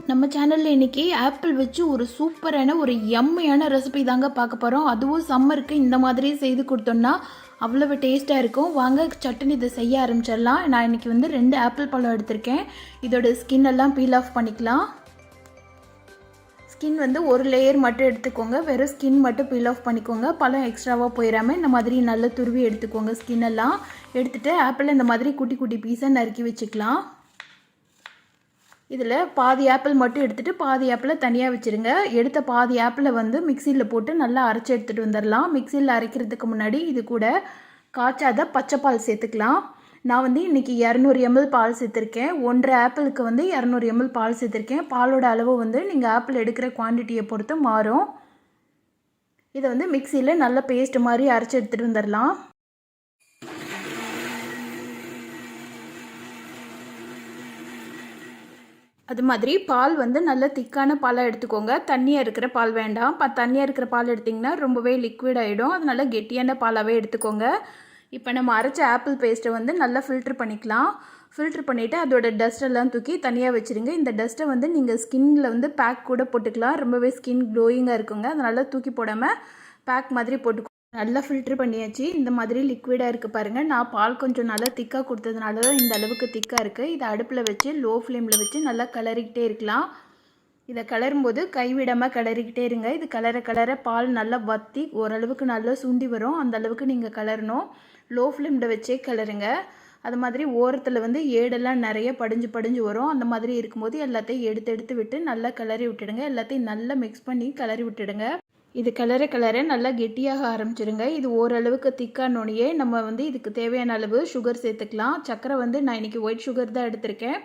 நம்ம சேனலில் இன்றைக்கி ஆப்பிள் வச்சு ஒரு சூப்பரான ஒரு யம்மையான ரெசிபி தாங்க பார்க்க போகிறோம். அதுவும் சம்மருக்கு இந்த மாதிரி செய்து கொடுத்தோன்னா அவ்வளவு டேஸ்ட்டாக இருக்கும். வாங்க சட்டுன்னு இதை செய்ய ஆரம்பிச்சிடலாம். நான் இன்றைக்கி வந்து 2 ஆப்பிள் பழம் எடுத்திருக்கேன். இதோட ஸ்கின் எல்லாம் பீல் ஆஃப் பண்ணிக்கலாம். ஸ்கின் வந்து ஒரு லேயர் மட்டும் எடுத்துக்கோங்க. வெறும் ஸ்கின் மட்டும் பீல் ஆஃப் பண்ணிக்கோங்க. பழம் எக்ஸ்ட்ராவாக போயிடாமல் இந்த மாதிரி நல்லா துருவி எடுத்துக்கோங்க. ஸ்கின் எல்லாம் எடுத்துகிட்டு ஆப்பிள் இந்த மாதிரி குட்டி குட்டி பீஸாக நறுக்கி வச்சுக்கலாம். இதில் பாதி ஆப்பிள் மட்டும் எடுத்துகிட்டு பாதி ஆப்பிளை தனியாக வச்சுருங்க. எடுத்த பாதி ஆப்பிளை வந்து மிக்சியில் போட்டு நல்லா அரைச்சி எடுத்துகிட்டு வந்துடலாம். மிக்சியில் அரைக்கிறதுக்கு முன்னாடி இது கூட காய்ச்சாத பச்சைப்பால் சேர்த்துக்கலாம். நான் வந்து இன்றைக்கி 200 ml பால் சேர்த்துருக்கேன். 1.5 ஆப்பிளுக்கு வந்து 200 ml பால் சேர்த்துருக்கேன். பாலோட அளவு வந்து நீங்கள் ஆப்பிள் எடுக்கிற குவான்டிட்டியை பொறுத்து மாறும். இதை வந்து மிக்சியில் நல்லா பேஸ்ட் மாதிரி அரைச்சி எடுத்துகிட்டு வந்துடலாம். அது மாதிரி பால் வந்து நல்ல திக்கான பாலாக எடுத்துக்கோங்க. தண்ணியாக இருக்கிற பால் வேண்டாம். தண்ணியாக இருக்கிற பால் எடுத்திங்கன்னா ரொம்பவே லிக்விட் ஆகிடும். அதனால கெட்டியான பாலாகவே எடுத்துக்கோங்க. இப்போ நம்ம அரைச்ச ஆப்பிள் பேஸ்ட்டை வந்து நல்லா ஃபில்ட்ரு பண்ணிக்கலாம். ஃபில்ட்ரு பண்ணிவிட்டு அதோட டஸ்ட்டெல்லாம் தூக்கி தனியாக வச்சுருங்க. இந்த டஸ்ட்டை வந்து நீங்கள் ஸ்கின்னில் வந்து பேக் கூட போட்டுக்கலாம். ரொம்பவே ஸ்கின் க்ளோயிங்காக இருக்குங்க. அதனால் தூக்கி போடாமல் பேக் மாதிரி போட்டுக்கோங்க. நல்லா ஃபில்ட்ரு பண்ணியாச்சு. இந்த மாதிரி லிக்விடாக இருக்குது பாருங்கள். நான் பால் கொஞ்சம் நல்லா திக்காக கொடுத்ததுனால தான் இந்த அளவுக்கு திக்காக இருக்குது. இதை அடுப்பில் வச்சு லோ ஃப்ளேமில் வச்சு நல்லா கிளறிக்கிட்டே இருக்கலாம். இதை கிளறும்போது கைவிடாமல் கிளறிக்கிட்டே இருங்க. இது கிளற பால் நல்லா வற்றி ஓரளவுக்கு நல்லா சுண்டி வரும். அந்த அளவுக்கு நீங்கள் கிளறணும். லோ ஃப்ளேமில் வச்சே கிளறுங்க. அது மாதிரி ஓரத்தில் வந்து ஏடெல்லாம் நிறைய படிஞ்சு வரும். அந்த மாதிரி இருக்கும்போது எல்லாத்தையும் எடுத்து விட்டு நல்லா கிளறி விட்டுடுங்க. எல்லாத்தையும் நல்லா மிக்ஸ் பண்ணி கிளறி விட்டுடுங்க. இது கிளற நல்லா கெட்டியாக ஆரம்பிச்சிடுங்க. இது ஓரளவுக்கு திக்கானோடையே நம்ம வந்து இதுக்கு தேவையான அளவு சுகர் சேர்த்துக்கலாம். சர்க்கரை வந்து நான் இன்றைக்கி ஒயிட் சுகர் தான் எடுத்திருக்கேன்.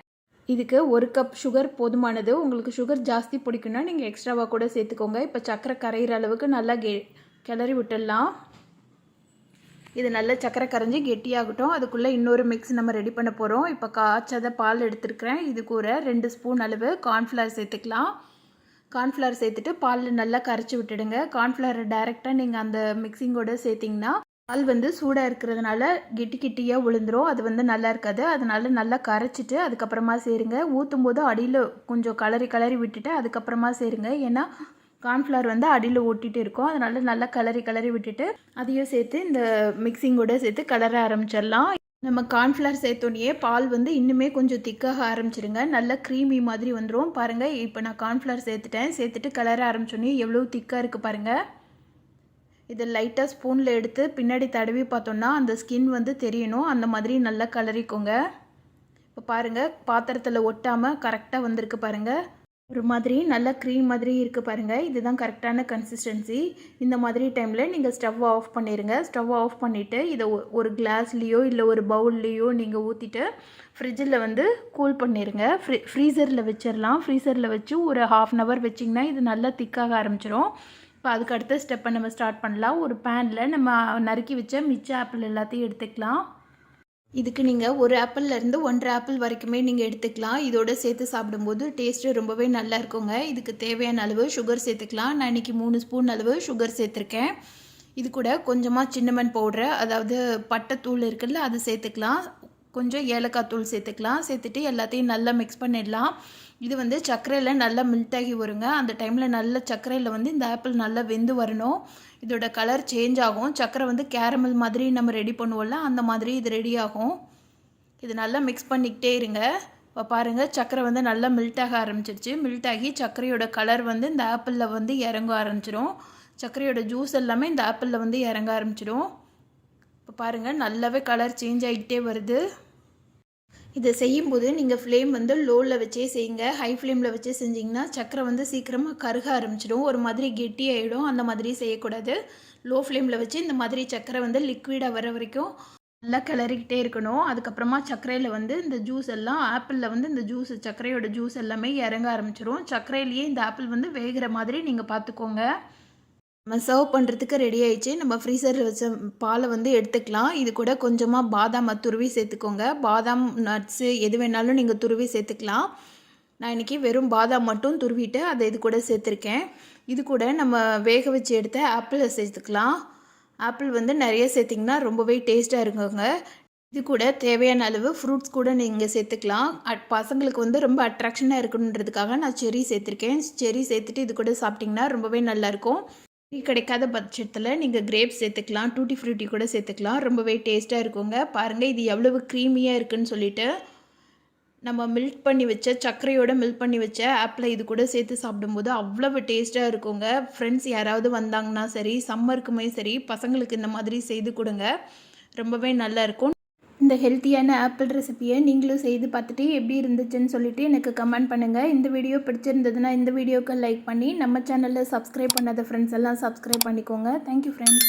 இதுக்கு 1 கப் சுகர் போதுமானது. உங்களுக்கு சுகர் ஜாஸ்தி பிடிக்குன்னா நீங்கள் எக்ஸ்ட்ராவாக கூட சேர்த்துக்கோங்க. இப்போ சர்க்கரை கரையிற அளவுக்கு நல்லா கிளறி விட்டுடலாம். இது நல்லா சர்க்கரை கரைஞ்சி கெட்டியாகட்டும். அதுக்குள்ளே இன்னொரு மிக்ஸ் நம்ம ரெடி பண்ண போகிறோம். இப்போ காய்ச்சத பால் எடுத்துருக்கிறேன். இது கூட 2 ஸ்பூன் அளவு கார்ன்ஃப்ளவர் சேர்த்துக்கலாம். கார்ன்ஃப்ளவர் சேர்த்துட்டு பாலில் நல்லா கரைச்சி விட்டுடுங்க. கார்ன்ஃப்ளவரை டைரெக்டாக நீங்கள் அந்த மிக்சிங்கோடு சேர்த்திங்கன்னா பால் வந்து சூடாக இருக்கிறதுனால கெட்டியாக விழுந்துடும். அது வந்து நல்லா இருக்காது. அதனால நல்லா கரைச்சிட்டு அதுக்கப்புறமா சேருங்க. ஊற்றும் போது அடியில் கொஞ்சம் கிளறி விட்டுட்டு அதுக்கப்புறமா சேருங்க. ஏன்னா கார்ன்ஃப்ளவர் வந்து அடியில் ஒட்டிகிட்டு இருக்கும். அதனால நல்லா கிளறி விட்டுட்டு அதையும் சேர்த்து இந்த மிக்சிங்கோடு சேர்த்து கிளற ஆரம்பிச்சிடலாம். நம்ம கார்ன்ஃப்ளவர் சேர்த்தோன்னே பால் வந்து இன்னுமே கொஞ்சம் திக்காக ஆரம்பிச்சிருங்க. நல்லா க்ரீமி மாதிரி வந்துடும். பாருங்கள், இப்போ நான் கார்ன்ஃப்ளவர் சேர்த்துட்டு கிளற ஆரம்பிச்சோன்னே எவ்வளோ திக்காக இருக்குது பாருங்கள். இதை லைட்டாக ஸ்பூனில் எடுத்து பின்னாடி தடவி பார்த்தோன்னா அந்த ஸ்கின் வந்து தெரியணும். அந்த மாதிரி நல்லா கிளறிக்கோங்க. இப்போ பாருங்கள், பாத்திரத்தில் ஒட்டாமல் கரெக்டாக வந்திருக்கு பாருங்கள். ஒரு மாதிரி நல்லா க்ரீம் மாதிரி இருக்குது பாருங்கள். இதுதான் கரெக்டான கன்சிஸ்டன்சி. இந்த மாதிரி டைமில் நீங்கள் ஸ்டவ்வை ஆஃப் பண்ணிடுங்க. ஸ்டவ்வை ஆஃப் பண்ணிவிட்டு இதை ஒரு கிளாஸ்லேயோ இல்லை ஒரு பவுல்லையோ நீங்கள் ஊற்றிட்டு ஃப்ரிட்ஜில் வந்து கூல் பண்ணிடுங்க. ஃப்ரீசரில் வச்சிடலாம். ஃப்ரீசரில் வச்சு ஒரு 1/2 hour வச்சிங்கன்னா இது நல்லா திக்காக ஆரம்பிச்சிடும். இப்போ அதுக்கு அடுத்த ஸ்டெப்பை நம்ம ஸ்டார்ட் பண்ணலாம். ஒரு பேனில் நம்ம நறுக்கி வச்ச மிச்ச ஆப்பிள் எல்லாத்தையும் எடுத்துக்கலாம். இதுக்கு நீங்கள் 1 ஆப்பிள்லேருந்து 1.5 ஆப்பிள் வரைக்குமே நீங்கள் எடுத்துக்கலாம். இதோடு சேர்த்து சாப்பிடும்போது டேஸ்ட்டு ரொம்பவே நல்லா இருக்குங்க. இதுக்கு தேவையான அளவு சுகர் சேர்த்துக்கலாம். நான் இன்றைக்கி 3 ஸ்பூன் அளவு சுகர் சேர்த்துருக்கேன். இது கூட கொஞ்சமாக சின்னமன் பவுட்ரு, அதாவது பட்டைத்தூள் இருக்குல்ல, அது சேர்த்துக்கலாம். கொஞ்சம் ஏலக்காய் தூள் சேர்த்துக்கலாம். சேர்த்துட்டு எல்லாத்தையும் நல்லா மிக்ஸ் பண்ணிடலாம். இது வந்து சர்க்கரையில் நல்லா மெல்ட் ஆகி வருங்க. அந்த டைமில் நல்ல சர்க்கரையில் வந்து இந்த ஆப்பிள் நல்லா வெந்து வரணும். இதோட கலர் சேஞ்ச் ஆகும். சர்க்கரை வந்து கேரமல் மாதிரி நம்ம ரெடி பண்ணுவோம்ல, அந்த மாதிரி இது ரெடி ஆகும். இது நல்லா மிக்ஸ் பண்ணிக்கிட்டே இருங்க. இப்போ பாருங்கள், சர்க்கரை வந்து நல்லா மெல்ட் ஆக ஆரம்பிச்சிருச்சு. மெல்ட் ஆகி சர்க்கரையோட கலர் வந்து இந்த ஆப்பிளில் வந்து இறங்க ஆரம்பிச்சிடும். சர்க்கரையோட ஜூஸ் எல்லாமே இந்த ஆப்பிளில் வந்து இறங்க ஆரம்பிச்சிடும். இப்போ பாருங்கள், நல்லாவே கலர் சேஞ்ச் ஆகிக்கிட்டே வருது. இதை செய்யும்போது நீங்கள் ஃப்ளேம் வந்து லோவில் வச்சே செய்யுங்க. ஹை ஃப்ளேமில் வச்சு செஞ்சிங்கன்னா சர்க்கரை வந்து சீக்கிரமாக கருக ஆரம்பிச்சிடும். ஒரு மாதிரி கெட்டி ஆகிடும். அந்த மாதிரி செய்யக்கூடாது. லோ ஃப்ளேமில் வச்சு இந்த மாதிரி சர்க்கரை வந்து லிக்விடாக வர வரைக்கும் நல்லா கிளறிக்கிட்டே இருக்கணும். அதுக்கப்புறமா சர்க்கரையில் வந்து இந்த ஜூஸ் எல்லாம் ஆப்பிளில் வந்து இந்த ஜூஸ் சர்க்கரையோட ஜூஸ் எல்லாமே இறங்க ஆரம்பிச்சிடும். சர்க்கரையிலேயே இந்த ஆப்பிள் வந்து வேகிற மாதிரி நீங்கள் பார்த்துக்கோங்க. நம்ம சர்வ் பண்ணுறதுக்கு ரெடி ஆகிடுச்சு. நம்ம ஃப்ரீசரில் வச்ச பாலை வந்து எடுத்துக்கலாம். இது கூட கொஞ்சமாக பாதாம் துருவி சேர்த்துக்கோங்க. பாதாம் நட்ஸு எது வேணாலும் நீங்கள் துருவி சேர்த்துக்கலாம். நான் இன்றைக்கி வெறும் பாதாம் மட்டும் துருவிட்டு அதை இது கூட சேர்த்துருக்கேன். இது கூட நம்ம வேக வச்சு எடுத்த ஆப்பிளை சேர்த்துக்கலாம். ஆப்பிள் வந்து நிறைய சேர்த்திங்கன்னா ரொம்பவே டேஸ்ட்டாக இருக்குங்க. இது கூட தேவையான அளவு ஃப்ரூட்ஸ் கூட நீங்கள் சேர்த்துக்கலாம். பசங்களுக்கு வந்து ரொம்ப அட்ராக்ஷனாக இருக்கணுன்றதுக்காக நான் செர்ரி சேர்த்துருக்கேன். செர்ரி சேர்த்துட்டு இது கூட சாப்பிட்டிங்கன்னா ரொம்பவே நல்லாயிருக்கும். செர்ரி கிடைக்காத பட்சத்தில் நீங்கள் கிரேப்ஸ் சேர்த்துக்கலாம், டூட்டி ஃப்ரூட்டி கூட சேர்த்துக்கலாம். ரொம்பவே டேஸ்ட்டாக இருக்குங்க. பாருங்கள் இது எவ்வளவு க்ரீமியாக இருக்குதுன்னு சொல்லிட்டு. நம்ம மில்க் பண்ணி வச்ச சர்க்கரையோட மில்க் பண்ணி வச்ச ஆப்பிளை இது கூட சேர்த்து சாப்பிடும்போது அவ்வளவு டேஸ்ட்டாக இருக்குங்க. ஃப்ரெண்ட்ஸ் யாராவது வந்தாங்கன்னா சரி, சம்மருக்குமே சரி, பசங்களுக்கு இந்த மாதிரி செய்து கொடுங்க. ரொம்பவே நல்லாயிருக்கும். இந்த ஹெல்த்தியான ஆப்பிள் ரெசிபியை நீங்களும் செய்து பார்த்துட்டு எப்படி இருந்துச்சுன்னு சொல்லிட்டு எனக்கு கமெண்ட் பண்ணுங்கள். இந்த வீடியோ பிடிச்சிருந்ததுன்னா இந்த வீடியோக்கு லைக் பண்ணி நம்ம சேனலில் சப்ஸ்கிரைப் பண்ணாத ஃப்ரெண்ட்ஸ் எல்லாம் சப்ஸ்கிரைப் பண்ணிக்கோங்க. Thank you friends.